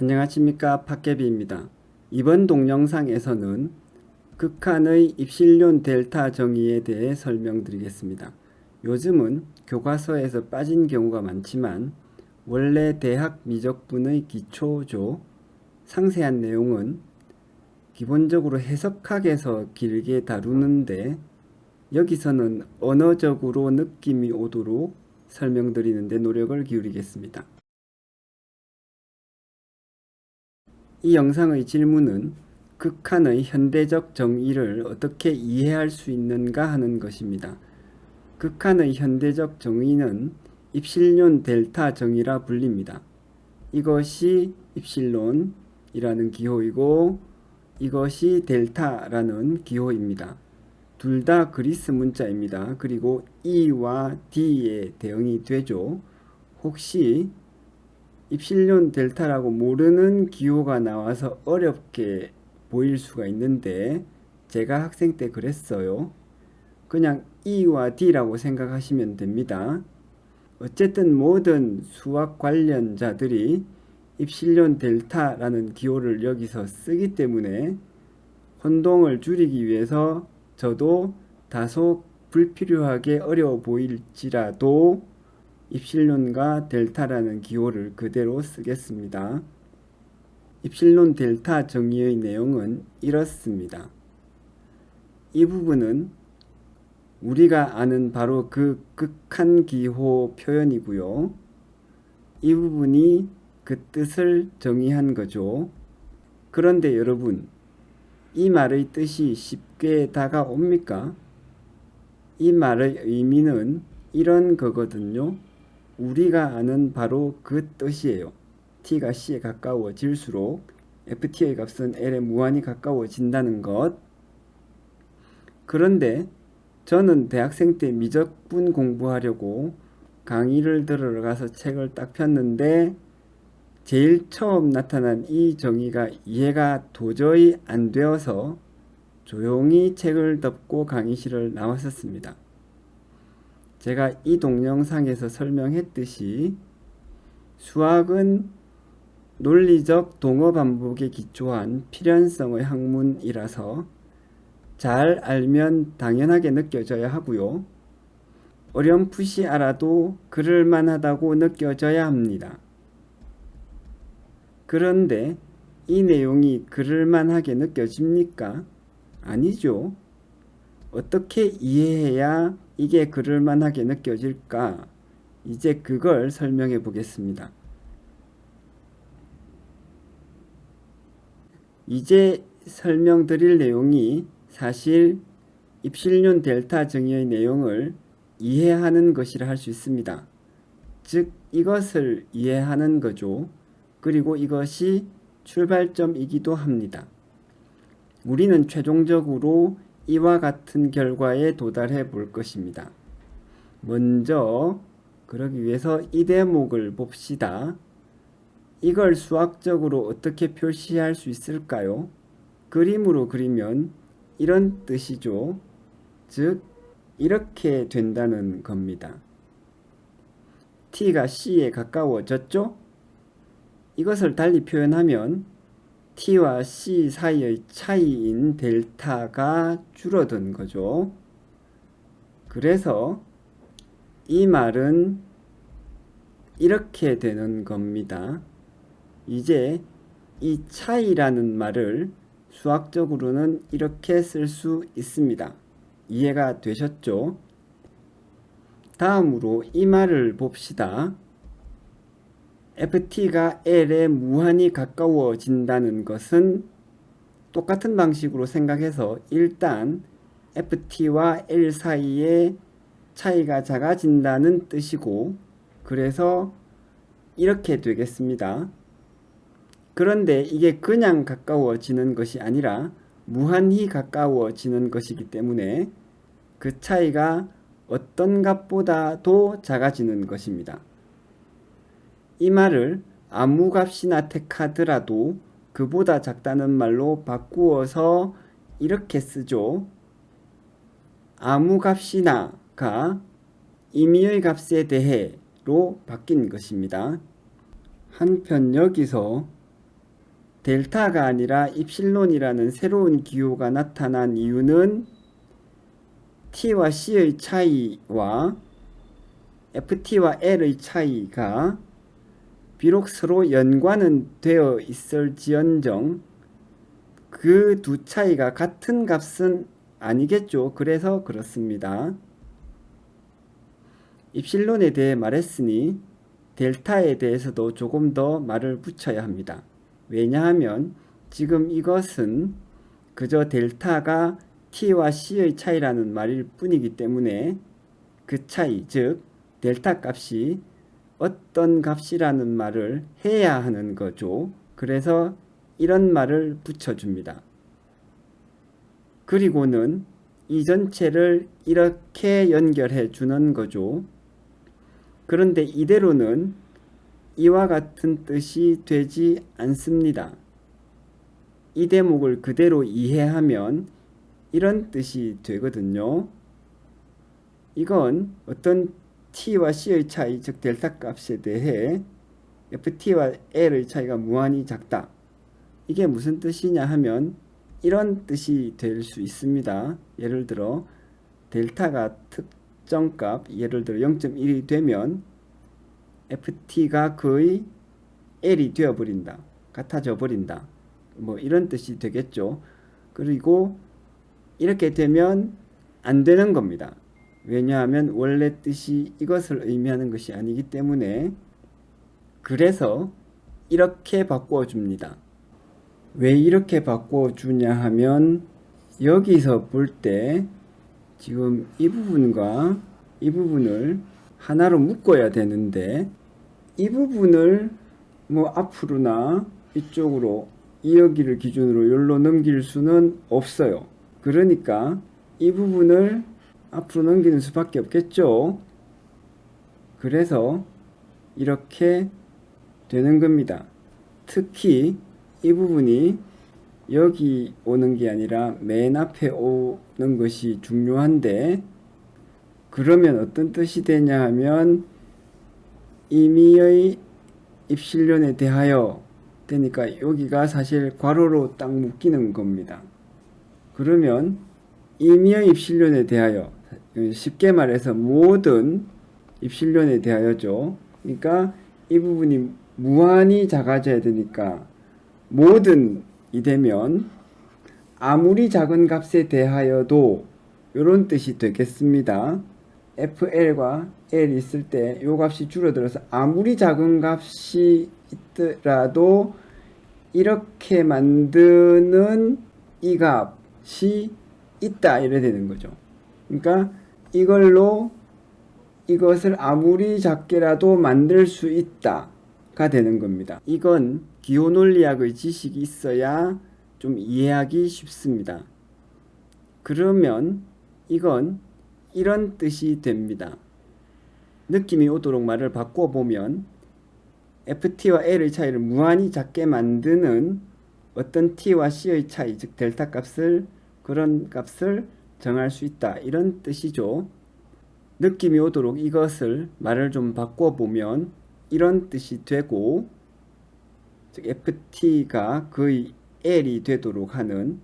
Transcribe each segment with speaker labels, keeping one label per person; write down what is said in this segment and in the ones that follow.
Speaker 1: 안녕하십니까, 팟캐비입니다. 이번 동영상에서는 극한의 입실론 델타 정의에 대해 설명드리겠습니다. 요즘은 교과서에서 빠진 경우가 많지만 원래 대학 미적분의 기초죠. 상세한 내용은 기본적으로 해석학에서 길게 다루는데 여기서는 언어적으로 느낌이 오도록 설명드리는 데 노력을 기울이겠습니다. 이 영상의 질문은 극한의 현대적 정의를 어떻게 이해할 수 있는가 하는 것입니다. 극한의 현대적 정의는 입실론 델타 정의라 불립니다. 이것이 입실론이라는 기호이고 이것이 델타라는 기호입니다. 둘 다 그리스 문자입니다. 그리고 E와 D의 대응이 되죠. 혹시 입실론 델타라고 모르는 기호가 나와서 어렵게 보일 수가 있는데 제가 학생 때 그랬어요. 그냥 E와 D라고 생각하시면 됩니다. 어쨌든 모든 수학 관련자들이 입실론 델타라는 기호를 여기서 쓰기 때문에 혼동을 줄이기 위해서 저도 다소 불필요하게 어려워 보일지라도 입실론과 델타라는 기호를 그대로 쓰겠습니다. 입실론 델타 정의의 내용은 이렇습니다. 이 부분은 우리가 아는 바로 그 극한 기호 표현이고요. 이 부분이 그 뜻을 정의한 거죠. 그런데 여러분, 이 말의 뜻이 쉽게 다가옵니까? 이 말의 의미는 이런 거거든요. 우리가 아는 바로 그 뜻이에요. t가 c에 가까워질수록 ft의 값은 l에 무한히 가까워진다는 것. 그런데 저는 대학생 때 미적분 공부하려고 강의를 들으러 책을 딱 폈는데 제일 처음 나타난 이 정의가 이해가 도저히 안 되어서 조용히 책을 덮고 강의실을 나왔었습니다. 제가 이 동영상에서 설명했듯이 수학은 논리적 동어 반복에 기초한 필연성의 학문이라서 잘 알면 당연하게 느껴져야 하고요. 어렴풋이 알아도 그럴만하다고 느껴져야 합니다. 그런데 이 내용이 그럴만하게 느껴집니까? 아니죠. 어떻게 이해해야 이게 그럴만하게 느껴질까? 이제 그걸 설명해 보겠습니다. 이제 설명드릴 내용이 사실 입실론 델타 정의의 내용을 이해하는 것이라 할 수 있습니다. 즉 이것을 이해하는 거죠. 그리고 이것이 출발점이기도 합니다. 우리는 최종적으로 이와 같은 결과에 도달해 볼 것입니다. 먼저 그러기 위해서 이 대목을 봅시다. 이걸 수학적으로 어떻게 표시할 수 있을까요? 그림으로 그리면 이런 뜻이죠. 즉 이렇게 된다는 겁니다. t가 c에 가까워졌죠? 이것을 달리 표현하면 t와 c 사이의 차이인 델타가 줄어든 거죠. 그래서 이 말은 이렇게 되는 겁니다. 이제 이 차이라는 말을 수학적으로는 이렇게 쓸 수 있습니다. 이해가 되셨죠? 다음으로 이 말을 봅시다. ft가 l에 무한히 가까워진다는 것은 똑같은 방식으로 생각해서 일단 ft와 l 사이의 차이가 작아진다는 뜻이고 그래서 이렇게 되겠습니다. 그런데 이게 그냥 가까워지는 것이 아니라 무한히 가까워지는 것이기 때문에 그 차이가 어떤 값보다도 작아지는 것입니다. 이 말을 아무 값이나 택하더라도 그보다 작다는 말로 바꾸어서 이렇게 쓰죠. 아무 값이나가 임의의 값에 대해로 바뀐 것입니다. 한편 여기서 델타가 아니라 입실론이라는 새로운 기호가 나타난 이유는 t와 c의 차이와 ft와 l의 차이가 비록 서로 연관은 되어 있을지언정 그 두 차이가 같은 값은 아니겠죠. 그래서 그렇습니다. 입실론에 대해 말했으니 델타에 대해서도 조금 더 말을 붙여야 합니다. 왜냐하면 지금 이것은 그저 델타가 t와 c의 차이라는 말일 뿐이기 때문에 그 차이, 즉 델타 값이 어떤 값이라는 말을 해야 하는 거죠. 그래서 이런 말을 붙여줍니다. 그리고는 이 전체를 이렇게 연결해 주는 거죠. 그런데 이대로는 이와 같은 뜻이 되지 않습니다. 이 대목을 그대로 이해하면 이런 뜻이 되거든요. 이건 어떤 t와 c의 차이, 즉 델타 값에 대해 ft와 l의 차이가 무한히 작다. 이게 무슨 뜻이냐 하면 이런 뜻이 될 수 있습니다. 예를 들어 델타가 특정 값, 예를 들어 0.1이 되면 ft가 거의 l이 되어버린다. 같아져 버린다. 뭐 이런 뜻이 되겠죠. 그리고 이렇게 되면 안 되는 겁니다. 왜냐하면 원래 뜻이 이것을 의미하는 것이 아니기 때문에. 그래서 이렇게 바꿔줍니다. 왜 이렇게 바꿔주냐 하면 여기서 볼 때 지금 이 부분과 이 부분을 하나로 묶어야 되는데 이 부분을 뭐 앞으로나 이쪽으로 이 여기를 기준으로 여기로 넘길 수는 없어요. 그러니까 이 부분을 앞으로 넘기는 수밖에 없겠죠. 그래서 이렇게 되는 겁니다. 특히 이 부분이 여기 오는 게 아니라 맨 앞에 오는 것이 중요한데, 그러면 어떤 뜻이 되냐 하면 임의의 입실론에 대하여 되니까 여기가 사실 괄호로 딱 묶이는 겁니다. 그러면 임의의 입실론에 대하여, 쉽게 말해서 모든 입실론에 대하여죠. 그러니까 이 부분이 무한히 작아져야 되니까 모든이 되면 아무리 작은 값에 대하여도 이런 뜻이 되겠습니다. fl과 l이 있을 때 이 값이 줄어들어서 아무리 작은 값이 있더라도 이렇게 만드는 이 값이 있다 이래 되는 거죠. 그러니까 이걸로 이것을 아무리 작게라도 만들 수 있다가 되는 겁니다. 이건 기호 논리학의 지식이 있어야 좀 이해하기 쉽습니다. 그러면 이건 이런 뜻이 됩니다. 느낌이 오도록 말을 바꿔보면 ft와 l의 차이를 무한히 작게 만드는 어떤 t와 c의 차이, 즉 델타 값을, 그런 값을 정할 수 있다 이런 뜻이죠. 느낌이 오도록 이것을 말을 좀 바꿔보면 이런 뜻이 되고, 즉 ft가 거의 l이 되도록 하는,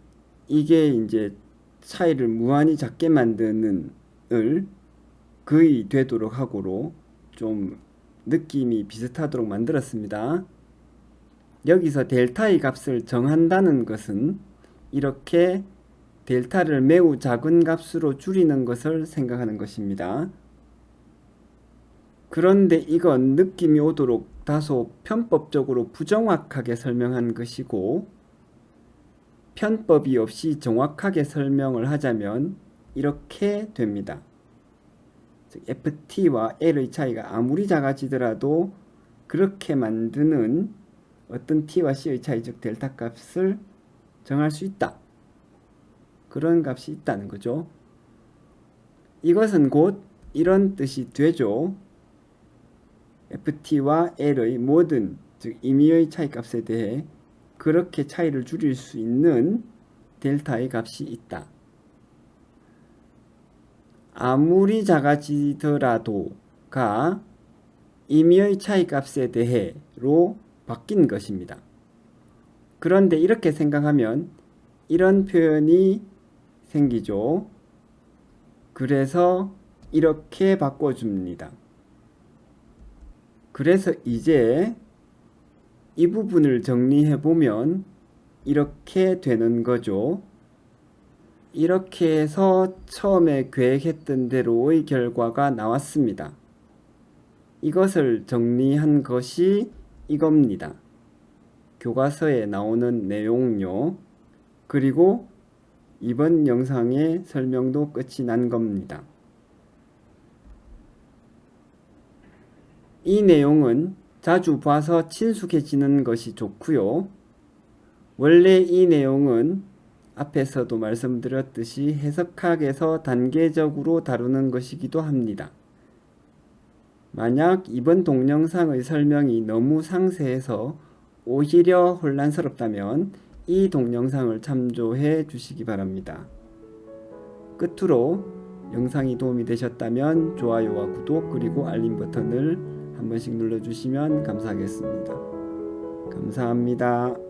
Speaker 1: 이게 이제 차이를 무한히 작게 만드는 을 거의 되도록 하고로 좀 느낌이 비슷하도록 만들었습니다. 여기서 델타의 값을 정한다는 것은 이렇게 델타를 매우 작은 값으로 줄이는 것을 생각하는 것입니다. 그런데 이건 느낌이 오도록 다소 편법적으로 부정확하게 설명한 것이고, 편법이 없이 정확하게 설명을 하자면 이렇게 됩니다. 즉 ft와 l의 차이가 아무리 작아지더라도 그렇게 만드는 어떤 t와 c의 차이, 즉 델타 값을 정할 수 있다. 그런 값이 있다는 거죠. 이것은 곧 이런 뜻이 되죠. ft와 l의 모든, 즉 임의의 차이 값에 대해 그렇게 차이를 줄일 수 있는 델타의 값이 있다. 아무리 작아지더라도가 임의의 차이 값에 대해로 바뀐 것입니다. 그런데 이렇게 생각하면 이런 표현이 생기죠. 그래서 이렇게 바꿔줍니다. 그래서 이제 이 부분을 정리해 보면 이렇게 되는 거죠. 이렇게 해서 처음에 계획했던 대로의 결과가 나왔습니다. 이것을 정리한 것이 이겁니다. 교과서에 나오는 내용요. 그리고 이번 영상의 설명도 끝이 난 겁니다. 이 내용은 자주 봐서 친숙해지는 것이 좋고요. 원래 이 내용은 앞에서도 말씀드렸듯이 해석학에서 단계적으로 다루는 것이기도 합니다. 만약 이번 동영상의 설명이 너무 상세해서 오히려 혼란스럽다면 이 동영상을 참조해 주시기 바랍니다. 끝으로 영상이 도움이 되셨다면 좋아요와 구독 그리고 알림 버튼을 한 번씩 눌러주시면 감사하겠습니다. 감사합니다.